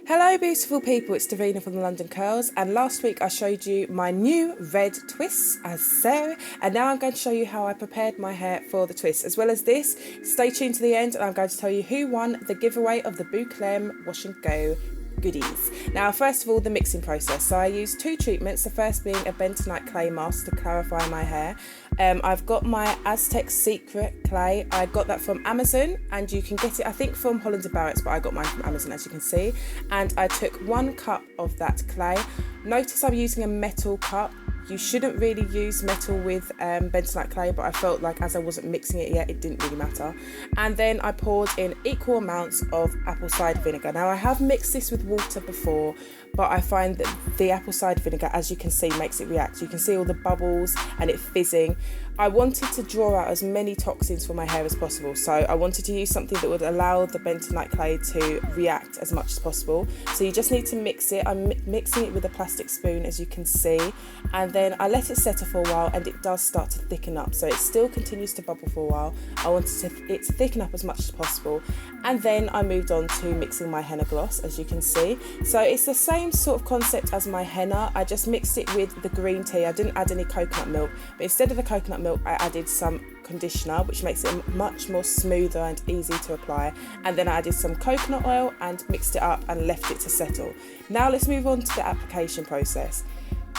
Hello beautiful people, it's Davina from the London Curls, and last week I showed you my new red twists as so, and now I'm going to show you how I prepared my hair for the twist. As well as this, stay tuned to the end and I'm going to tell you who won the giveaway of the Bouclem Wash and Go goodies. Now first of all, the mixing process. So I used two treatments, the first being a bentonite clay mask to clarify my hair. I've got my Aztec Secret clay. I got that from Amazon, and you can get it I think from Holland & Barrett's, but I got mine from Amazon, as you can see. And I took 1 cup of that clay. Notice I'm using a metal cup. You shouldn't really use metal with bentonite clay, but I felt like as I wasn't mixing it yet, it didn't really matter. And then I poured in equal amounts of apple cider vinegar. Now I have mixed this with water before, but I find that the apple cider vinegar, as you can see, makes it react. You can see all the bubbles and it fizzing. I wanted to draw out as many toxins for my hair as possible, so I wanted to use something that would allow the bentonite clay to react as much as possible. So you just need to mix it. I'm mixing it with a plastic spoon, as you can see, and then I let it settle for a while, and it does start to thicken up, so it still continues to bubble for a while. I wanted it to thicken up as much as possible, and then I moved on to mixing my henna gloss, as you can see. So it's the same sort of concept as my henna. I just mixed it with the green tea. I didn't add any coconut milk, but instead of the coconut milk I added some conditioner, which makes it much more smoother and easy to apply, and then I added some coconut oil and mixed it up and left it to settle. Now let's move on to the application process.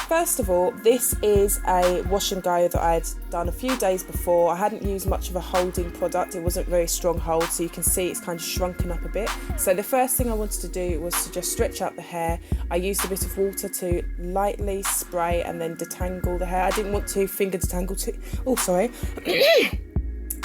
First of all, this is a wash and go that I had done a few days before. I hadn't used much of a holding product. It wasn't very strong hold, so you can see it's kind of shrunken up a bit. So the first thing I wanted to do was to just stretch out the hair. I used a bit of water to lightly spray and then detangle the hair. I didn't want to finger detangle too. Oh, sorry.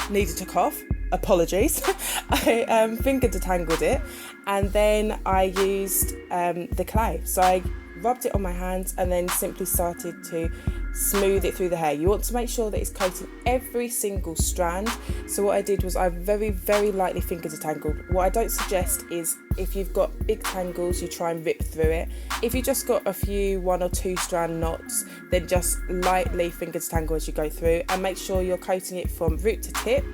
Needed to cough. Apologies. I finger detangled it, and then I used the clay. So I rubbed it on my hands and then simply started to smooth it through the hair. You want to make sure that it's coating every single strand. So what I did was I very, very lightly finger detangled. What I don't suggest is, if you've got big tangles, you try and rip through it. If you just got a few 1 or 2 strand knots, then just lightly finger detangle as you go through, and make sure you're coating it from root to tip.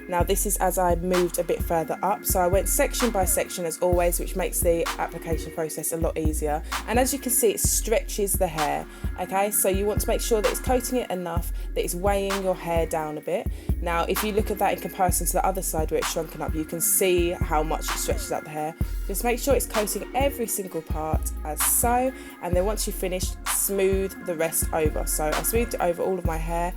Now this is as I moved a bit further up, so I went section by section as always, which makes the application process a lot easier. And as you can see, it stretches the hair, okay? So you want to make sure that it's coating it enough that it's weighing your hair down a bit. Now if you look at that in comparison to the other side where it's shrunken up, you can see how much it stretches out the hair. Just make sure it's coating every single part as so, and then once you've finished, smooth the rest over. So I smoothed it over all of my hair,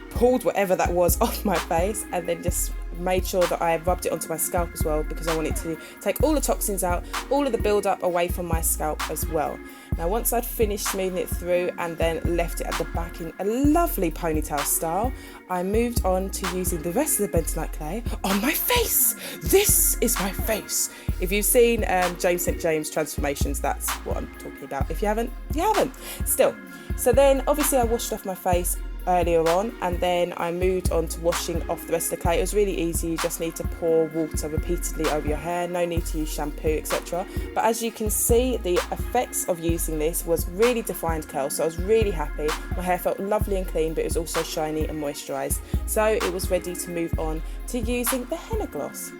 pulled whatever that was off my face, and then just made sure that I rubbed it onto my scalp as well, because I wanted to take all the toxins out, all of the build-up away from my scalp as well. Now once I'd finished smoothing it through and then left it at the back in a lovely ponytail style, I moved on to using the rest of the bentonite clay on my face. This is my face. If you've seen James St. James Transformations, that's what I'm talking about. If you haven't, you haven't. Still. So then obviously I washed off my face earlier on, and then I moved on to washing off the rest of the clay. It was really easy. You just need to pour water repeatedly over your hair, no need to use shampoo, etc. But as you can see, the effects of using this was really defined curl, so I was really happy. My hair felt lovely and clean, but it was also shiny and moisturised, so it was ready to move on to using the henna gloss.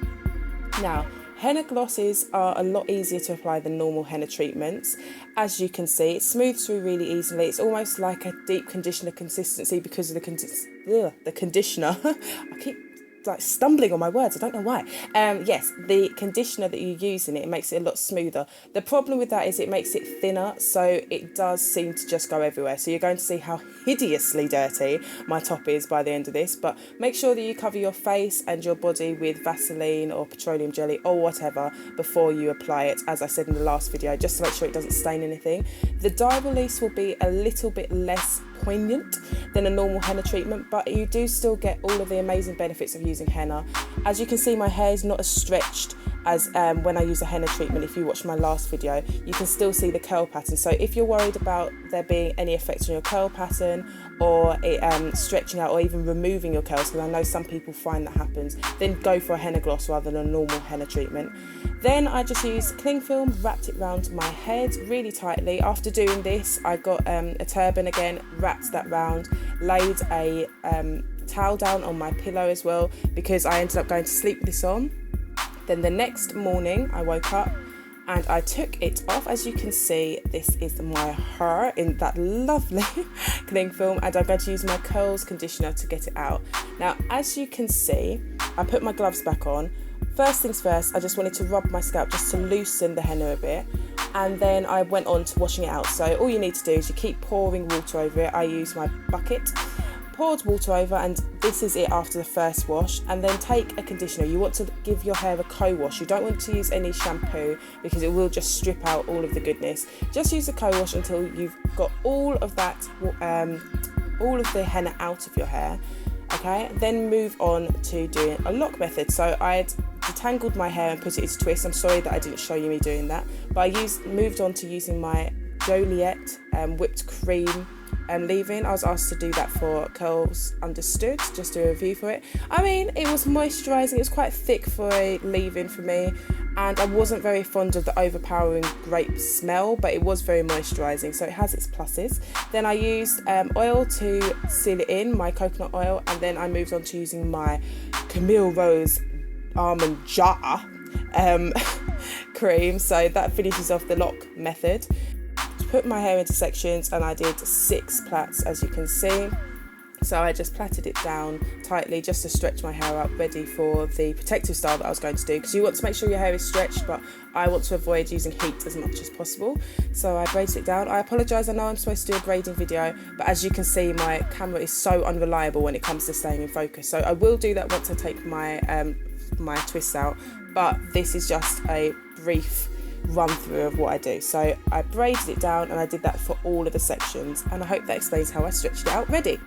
Now henna glosses are a lot easier to apply than normal henna treatments. As you can see, it smooths through really easily. It's almost like a deep conditioner consistency because of the conditioner. I keep like stumbling on my words, I don't know why. Yes, the conditioner that you use in it makes it a lot smoother. The problem with that is it makes it thinner, so it does seem to just go everywhere. So you're going to see how hideously dirty my top is by the end of this, but make sure that you cover your face and your body with Vaseline or petroleum jelly or whatever before you apply it, as I said in the last video, just to make sure it doesn't stain anything. The dye release will be a little bit less poignant than a normal henna treatment, but you do still get all of the amazing benefits of using henna. As you can see, my hair is not as stretched as when I use a henna treatment. If you watch my last video, you can still see the curl pattern. So if you're worried about there being any effects on your curl pattern or it stretching out or even removing your curls, because I know some people find that happens, then go for a henna gloss rather than a normal henna treatment. Then I just used cling film, wrapped it around my head really tightly. After doing this, I got a turban again, wrapped that round, laid a towel down on my pillow as well, because I ended up going to sleep with this on. Then the next morning I woke up, and I took it off. As you can see, this is my hair in that lovely cling film, and I'm going to use my curls conditioner to get it out. Now, as you can see, I put my gloves back on. First things first, I just wanted to rub my scalp just to loosen the henna a bit, and then I went on to washing it out. So all you need to do is you keep pouring water over it. I use my bucket, poured water over, and this is it after the first wash. And then take a conditioner. You want to give your hair a co-wash. You don't want to use any shampoo because it will just strip out all of the goodness. Just use a co-wash until you've got all of that, all of the henna out of your hair. Okay, then move on to doing a LOC method. So I had detangled my hair and put it into twists. I'm sorry that I didn't show you me doing that, but I moved on to using my Joliet whipped cream leave-in. I was asked to do that for Curls Understood, just do a review for it. I mean, it was moisturising. It was quite thick for a leave-in for me, and I wasn't very fond of the overpowering grape smell, but it was very moisturising, so it has its pluses. Then I used oil to seal it in, my coconut oil, and then I moved on to using my Camille Rose Almond jar cream. So that finishes off the LOC method. Put my hair into sections, and I did 6 plaits, as you can see. So I just plaited it down tightly just to stretch my hair up, ready for the protective style that I was going to do, because you want to make sure your hair is stretched, but I want to avoid using heat as much as possible. So I braided it down. I apologise, I know I'm supposed to do a braiding video, but as you can see, my camera is so unreliable when it comes to staying in focus. So I will do that once I take my my twists out, but this is just a brief run through of what I do. So I braided it down, and I did that for all of the sections, and I hope that explains how I stretched it out ready.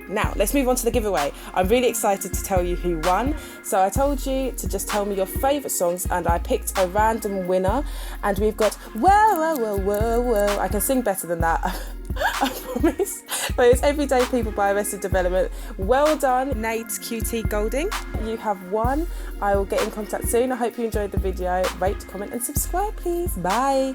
Now, let's move on to the giveaway. I'm really excited to tell you who won. So I told you to just tell me your favourite songs, and I picked a random winner. And we've got Whoa, Whoa, Whoa, Whoa, Whoa. I can sing better than that, I promise. But it's Everyday People by Arrested Development. Well done, Nate QT Golding. You have won. I will get in contact soon. I hope you enjoyed the video. Rate, comment and subscribe, please. Bye.